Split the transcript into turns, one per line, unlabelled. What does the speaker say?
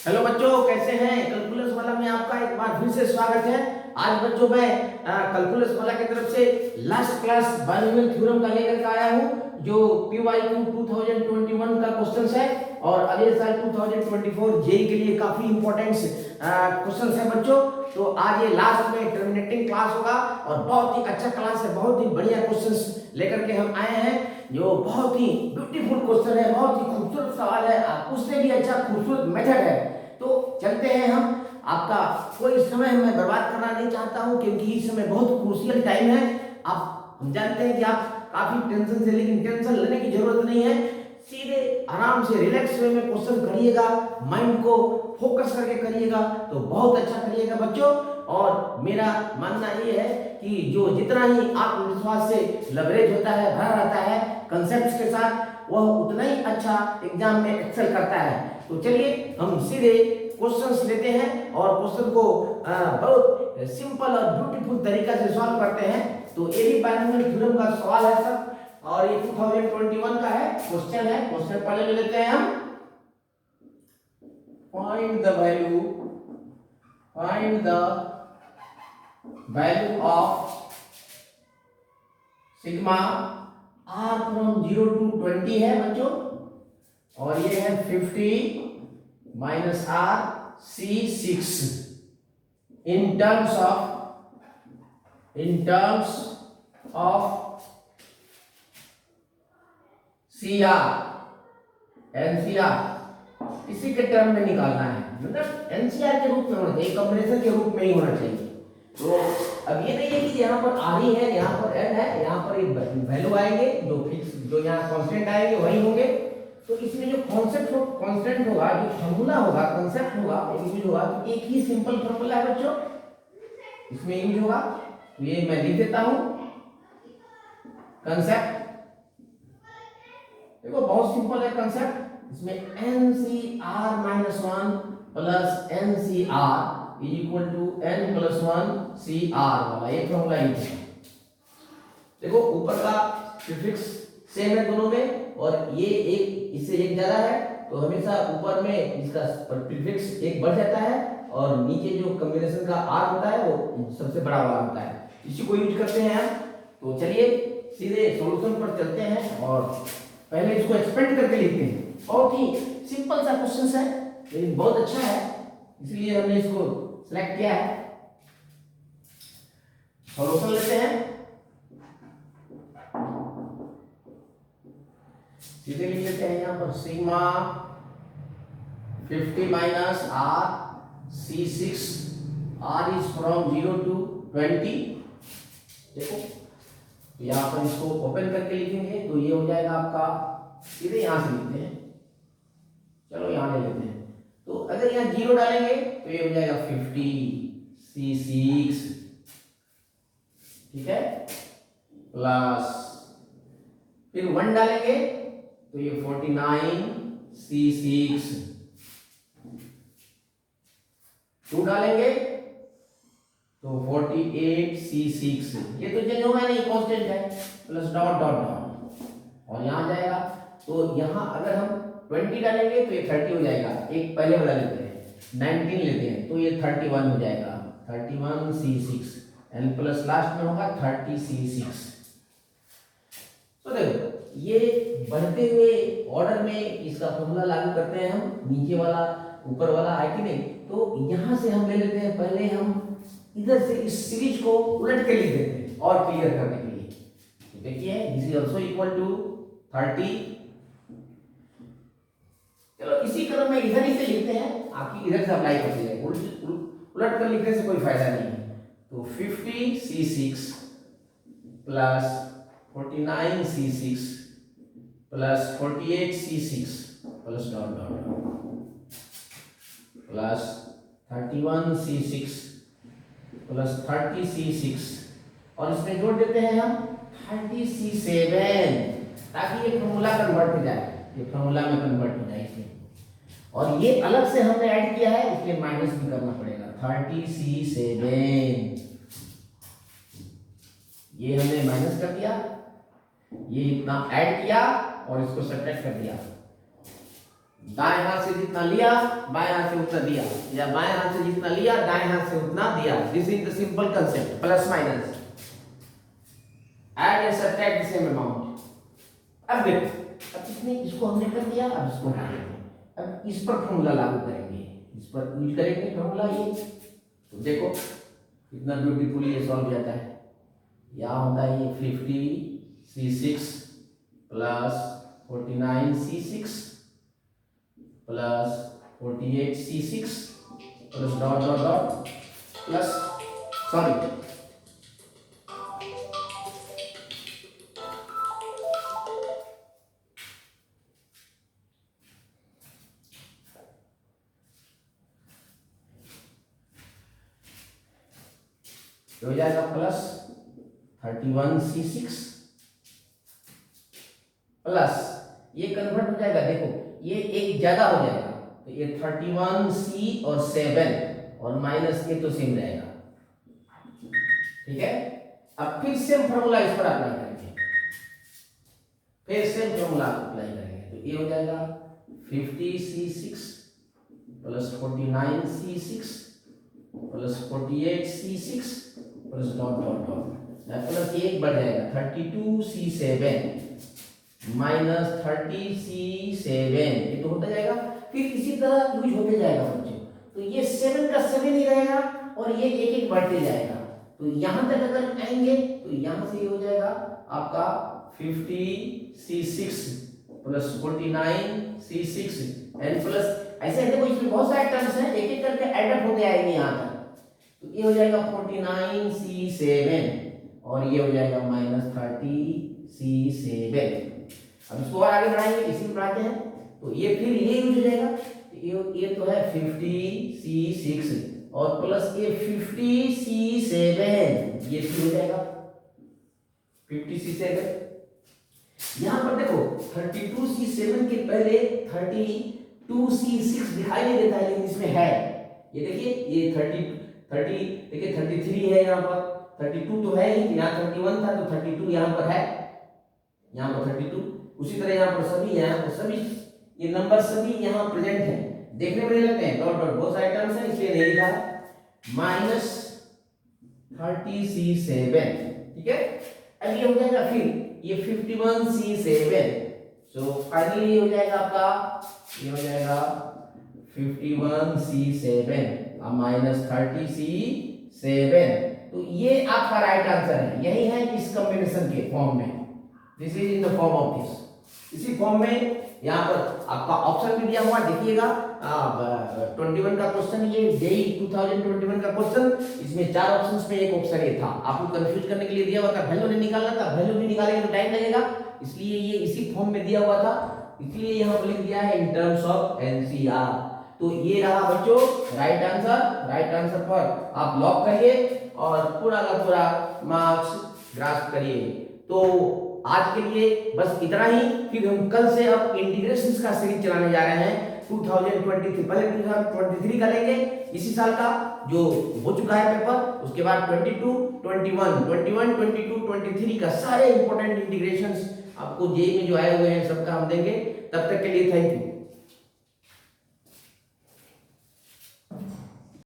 Hello बच्चों, कैसे हैं? कैलकुलस वाला में आपका एक बार फिर से स्वागत है। आज बच्चों मैं कैलकुलस वाला की तरफ से लास्ट क्लास बाइनोमियल थ्योरम का लेकर के आया हूं, जो पीवाईक्यू 2021 का क्वेश्चन है और अगले साल 2024 जेई के लिए काफी इंपॉर्टेंट क्वेश्चन है बच्चों। तो आज ये लास्ट में टर्मिनेटिंग क्लास होगा और बहुत ही अच्छा क्लास है, बहुत ही बढ़िया क्वेश्चंस लेकर के हम आए हैं, जो बहुत ही ब्यूटीफुल क्वेश्चन है, बहुत ही खूबसूरत सवाल है, उससे भी अच्छा खूबसूरत मेथड है। तो चलते हैं हम। आपका कोई समय मैं बर्बाद करना नहीं चाहता हूं, क्योंकि इस समय बहुत क्रूशियल टाइम है। आप हम जानते हैं कि आप काफी टेंशन से, लेकिन टेंशन लेने की जरूरत नहीं है। सीधे आराम से रिलैक्स वे में क्वेश्चन करिएगा, माइंड को फोकस करके करिएगा तो बहुत अच्छा करिएगा बच्चों। और मेरा मानना ये है कि जो जितना ही आत्मविश्वास से लवरेज होता है, भरा रहता है कंसेप्ट्स के साथ, वह उतना ही अच्छा एग्जाम में एक्सेल करता है। तो चलिए हम सीधे क्वेश्चंस लेते हैं और क्वेश्चन को बहुत सिंपल और ब्यूटीफुल तरीका से सॉल्व करते हैं। तो ये भी बाइनोमियल थ्योरम का सवाल है सब, और ये 2021 का है क्वेश्चन है। क्वेश्चन पहले ले लेते हैं हम। Find the value of sigma r from 0 to 20 है बच्चों, और ये है 50 minus r c6 in terms of CR NCR, इसी के टर्म में निकालना है, मतलब NCR के रूप में होना चाहिए, कॉम्बिनेशन के रूप में ही होना चाहिए। तो अब ये नहीं है कि यहाँ पर R ही है, यहाँ पर N है, यहाँ पर एक वैल्यू आएंगे जो फिक्स, जो यहाँ कांस्टेंट आएंगे वही होंगे। तो इसमें जो कांस्टेंट होगा, जो फार्मूला होगा, कांसेप्ट होगा, यूज होगा, तो एक ही सिंपल फार्मूला है बच्चों, इसमें यूज होगा। तो ये मैं लिख देता हूं कंसेप्ट। देखो बहुत सिंपल है कंसेप्ट। इसमें NCR minus 1 plus NCR is equal to N plus 1 CR वाला ये फॉर्मूला यूज है। देखो ऊपर का प्रीफिक्स सेम है दोनों में, और ये एक इससे एक ज्यादा है, तो हमेशा ऊपर में इसका प्रीफिक्स एक बढ़ जाता है, और नीचे जो कॉम्बिनेशन का R होता है वो सबसे बड़ा वाला होता है, इसी को यूज करते हैं हम। तो चलिए सीधे सॉल्यूशन पर चलते हैं और पहले इसको एक्सपेंड करके लिखते हैं। बहुत ही सिंपल सा क्वेश्चन है, लेकिन बहुत अच्छा है, इसलिए हमने इसको सिलेक्ट किया है। सॉल्यूशन लेते हैं, सीधे लिख लेते हैं यहाँ पर sigma 50 minus R C6, R is from 0 to 20। देखो यहाँ पर इसको ओपन करके लिखेंगे तो ये हो जाएगा आपका, सीधे यहाँ से लिखते हैं, चलो यहाँ ले लेते हैं। तो अगर यहाँ 0 डालेंगे तो ये हो जाएगा 50 C6, ठीक है, प्लस फिर 1 डालेंगे तो ये 49 C6, 2 डालेंगे तो 48 C6, ये तो चेंज होगा नहीं, कांस्टेंट है, प्लस डॉट डॉट डॉट, और यहाँ जाएगा। तो यहाँ अगर हम 20 डालेंगे तो ये 30 हो जाएगा, एक पहले वाला लेते हैं, 19 लेते हैं तो ये 31 हो जाएगा, 31 C6, एंड प्लस लास्ट में होगा 30 C6। तो देखो ये बढ़ते हुए ऑर्डर में इसका फॉर्मूला लागू करते हैं हम, नीचे वाला ऊपर वाला है कि नहीं। तो यहाँ से हम ले लेते हैं, पहले हम इधर से इस सीरीज को उलट के लिख देते हैं और क्लियर करने के लिए। तो देखिए this is also equal to 30। चलो इसी क्रम में इधर ही से लिखते हैं, आपकी इधर से अप्लाई करते हैं, उलट कर लिखने से कोई फायदा नहीं है। तो 50 C6 plus 49 C6 plus 48 C6 plus dot dot plus 31 C6 plus 30 C6, और इसमें जोड़ देते हैं हम 30 C7, ताकि ये फॉर्मूला कन्वर्ट हो जाए, ये फॉर्मूला में कन्वर्ट हो जाए इसमें। और ये अलग से हमने ऐड किया है, इसलिए माइनस भी करना पड़ेगा, 30 C7, ये हमने माइनस कर दिया, ये इतना ऐड किया और इसको सब्ट्रैक्ट कर दिया, दाएं हाथ से जितना लिया बाएं हाथ से उतना दिया, या बाएं हाथ से जितना लिया दाएं हाथ से उतना दिया। This is the simple concept, plus minus, add and subtract the same amount. अब देखो, अब इसको हमने कर दिया, अब इसको हटा देंगे, अब इस पर फॉर्मूला लागू करेंगे, इस पर यूज करेंगे फॉर्मूला ये। तो देखो कितना ब्यूटीफुली ये सॉल्व जाता है। यहाँ होता है ये 50c6 plus 49c6 plus 48c6 plus dot dot dot plus sorry हो जाएगा प्लस 31c6 प्लस ये कन्वर्ट हो जाएगा, देखो ये एक ज्यादा हो जाएगा तो ये 31c और 7 और माइनस ये तो सेम रहेगा, ठीक है। अब फिर सेम फॉर्मूला इस पर अप्लाई करेंगे, फिर सेम फॉर्मूला अप्लाई करेंगे तो ये हो जाएगा 50c6 plus 49c6 plus 48c6 plus dot dot dot plus एक बढ़ जाएगा 32c7 माइनस 30c7, ये तो होता जाएगा। फिर इसी तरह यूज होते जाएगा बच्चों, तो ये 7 का 7 ही रहेगा और ये एक एक बढ़ते जाएगा। तो यहां तक अगर आएंगे तो यहां से ये हो जाएगा आपका 50c6 plus 49c6 and plus ऐसे देखो इसमें बहुत सारे टर्म्स हैं, एक एक करके ऐड अप होते आएंगे यहाँ तक। तो ये हो जाएगा 49c7 और ये हो जाएगा माइनस 30c7। अब इसको और आगे बढ़ाएंगे, इसी में बढ़ाते हैं तो ये फिर ये यूज हो जाएगा। तो ये तो है 50c6 और प्लस ये 50c7, ये फिर हो जाएगा 50c7। यहां पर देखो 32c7 के पहले 32c6 दिखाई नहीं देता है, लेकिन इसमें है, ये देखिए ये 30 देखिए 33 है, यहाँ पर 32 तो है ही, यहाँ 31 था तो 32 यहाँ पर है, यहाँ पर 32। उसी तरह यहाँ पर सभी, यहाँ पर सभी ये नंबर सभी यहाँ प्रेजेंट हैं, देखने में नहीं लगते हैं, डॉट डॉट बहुत सारे टर्म्स हैं इसलिए नहीं लिखा है। माइनस 30c7, ठीक है। अब ये हो जाएगा फिर ये 51c7, सो फाइनली ये हो जाएगा आपका, ये हो जाएगा 51c7 माइनस 30c7। तो ये आपका राइट आंसर है, यही है इस कॉम्बिनेशन के फॉर्म में, this is in the form of this. इसी फॉर्म में यहाँ पर आपका ऑप्शन भी दिया हुआ देखिएगा, 21 का क्वेश्चन, ये जेई 2021 का क्वेश्चन, इसमें 4 ऑप्शंस में एक ऑप्शन ये था, आपको कंफ्यूज करने के लिए दिया हुआ था, वैल्यू नहीं निकालना था, वैल्यू भी निकालेंगे तो टाइम लगेगा, इसलिए ये इसी फॉर्म में दिया हुआ था, इसलिए यहाँ पर लिख दिया है इन टर्म्स ऑफ एनसीआर। तो ये रहा बच्चों राइट आंसर। राइट आंसर पर आप लॉक करिए और पूरा का पूरा मार्क्स ग्रास्प करिए। तो आज के लिए बस इतना ही, फिर हम कल से अब इंटीग्रेशंस का सीरीज चलाने जा रहे हैं 2023, पहले 2023 का लेंगे, इसी साल का जो हो चुका है पेपर, उसके बाद 22, 21, 22, 23 का सारे इंपॉर्टेंट इंटीग्रेशंस आपको जेईई में जो आए हुए हैं सबका हम देंगे। तब तक के लिए थैंक यू।